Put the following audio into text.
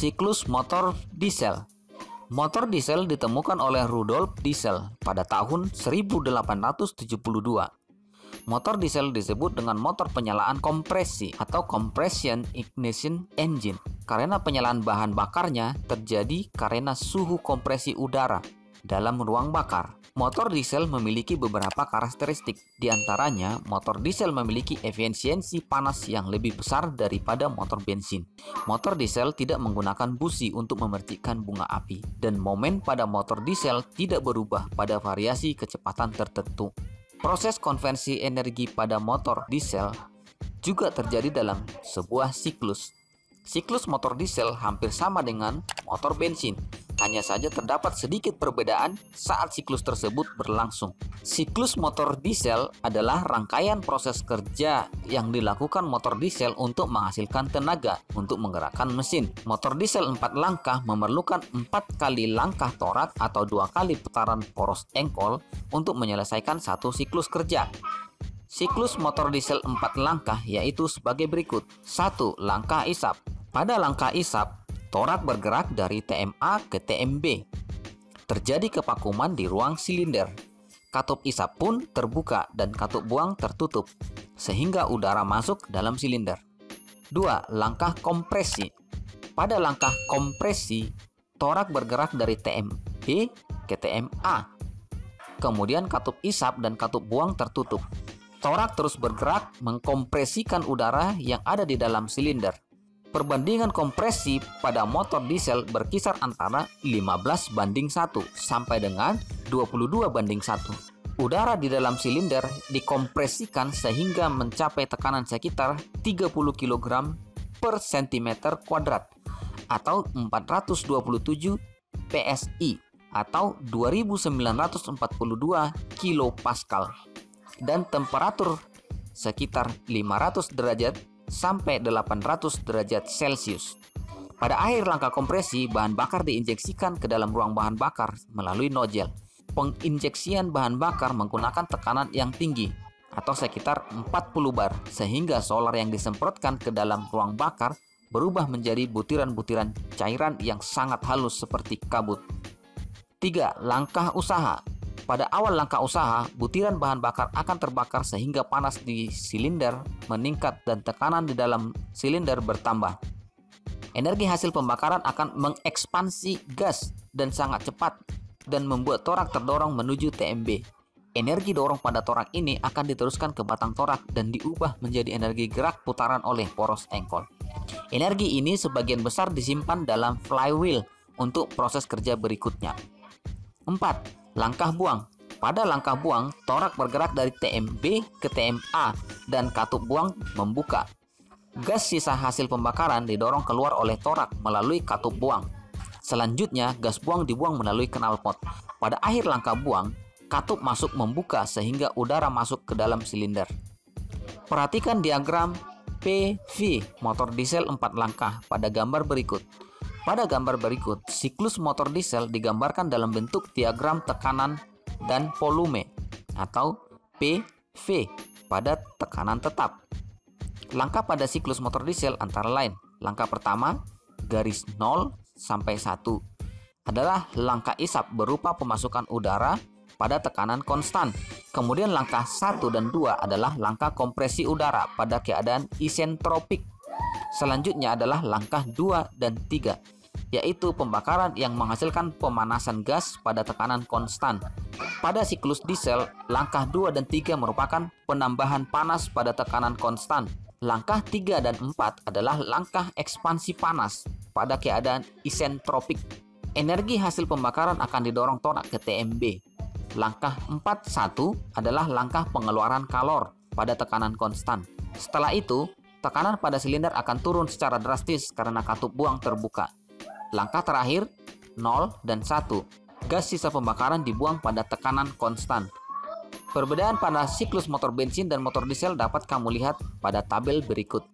Siklus motor diesel. Motor diesel ditemukan oleh Rudolf Diesel pada tahun 1872. Motor diesel disebut dengan motor penyalaan kompresi atau compression ignition engine karena penyalaan bahan bakarnya terjadi karena suhu kompresi udara dalam ruang bakar. Motor diesel memiliki beberapa karakteristik. Di antaranya, motor diesel memiliki efisiensi panas yang lebih besar daripada motor bensin. Motor diesel tidak menggunakan busi untuk memercikkan bunga api, dan momen pada motor diesel tidak berubah pada variasi kecepatan tertentu. Proses konversi energi pada motor diesel juga terjadi dalam sebuah siklus. Siklus motor diesel hampir sama dengan motor bensin. Hanya saja terdapat sedikit perbedaan saat siklus tersebut berlangsung. Siklus motor diesel adalah rangkaian proses kerja yang dilakukan motor diesel untuk menghasilkan tenaga untuk menggerakkan mesin. Motor diesel 4 langkah memerlukan 4 kali langkah torak atau 2 kali putaran poros engkol untuk menyelesaikan satu siklus kerja. Siklus motor diesel 4 langkah yaitu sebagai berikut. 1. Langkah isap. Pada langkah isap, torak bergerak dari TMA ke TMB. Terjadi kevakuman di ruang silinder. Katup isap pun terbuka dan katup buang tertutup, sehingga udara masuk dalam silinder. 2. Langkah kompresi. Pada langkah kompresi, torak bergerak dari TMB ke TMA. Kemudian katup isap dan katup buang tertutup. Torak terus bergerak mengkompresikan udara yang ada di dalam silinder. Perbandingan kompresi pada motor diesel berkisar antara 15:1 sampai dengan 22:1. Udara di dalam silinder dikompresikan sehingga mencapai tekanan sekitar 30 kg per cm kuadrat atau 427 PSI atau 2942 kilopascal dan temperatur sekitar 500 derajat sampai 800 derajat Celcius. Pada akhir langkah kompresi, bahan bakar diinjeksikan ke dalam ruang bahan bakar melalui nozzle. Penginjeksian bahan bakar menggunakan tekanan yang tinggi atau sekitar 40 bar sehingga solar yang disemprotkan ke dalam ruang bakar berubah menjadi butiran-butiran cairan yang sangat halus seperti kabut. 3. Langkah usaha. Pada awal langkah usaha, butiran bahan bakar akan terbakar sehingga panas di silinder meningkat dan tekanan di dalam silinder bertambah. Energi hasil pembakaran akan mengekspansi gas dan sangat cepat dan membuat torak terdorong menuju TMB. Energi dorong pada torak ini akan diteruskan ke batang torak dan diubah menjadi energi gerak putaran oleh poros engkol. Energi ini sebagian besar disimpan dalam flywheel untuk proses kerja berikutnya. 4. Langkah buang. Pada langkah buang, torak bergerak dari TMB ke TMA dan katup buang membuka. Gas sisa hasil pembakaran didorong keluar oleh torak melalui katup buang. Selanjutnya, gas buang dibuang melalui knalpot. Pada akhir langkah buang, katup masuk membuka sehingga udara masuk ke dalam silinder. Perhatikan diagram PV motor diesel 4 langkah pada gambar berikut. Pada gambar berikut, siklus motor diesel digambarkan dalam bentuk diagram tekanan dan volume atau PV pada tekanan tetap. Langkah pada siklus motor diesel antara lain. Langkah pertama, garis 0 sampai 1 adalah langkah isap berupa pemasukan udara pada tekanan konstan. Kemudian langkah 1 dan 2 adalah langkah kompresi udara pada keadaan isentropik. Selanjutnya adalah langkah 2 dan 3, yaitu pembakaran yang menghasilkan pemanasan gas pada tekanan konstan. Pada siklus diesel, langkah 2 dan 3 merupakan penambahan panas pada tekanan konstan. Langkah 3 dan 4 adalah langkah ekspansi panas pada keadaan isentropik. Energi hasil pembakaran akan didorong torak ke TMB. Langkah 4.1 adalah langkah pengeluaran kalor pada tekanan konstan. Setelah itu, tekanan pada silinder akan turun secara drastis karena katup buang terbuka. Langkah terakhir, 0 dan 1. Gas sisa pembakaran dibuang pada tekanan konstan. Perbedaan pada siklus motor bensin dan motor diesel dapat kamu lihat pada tabel berikut.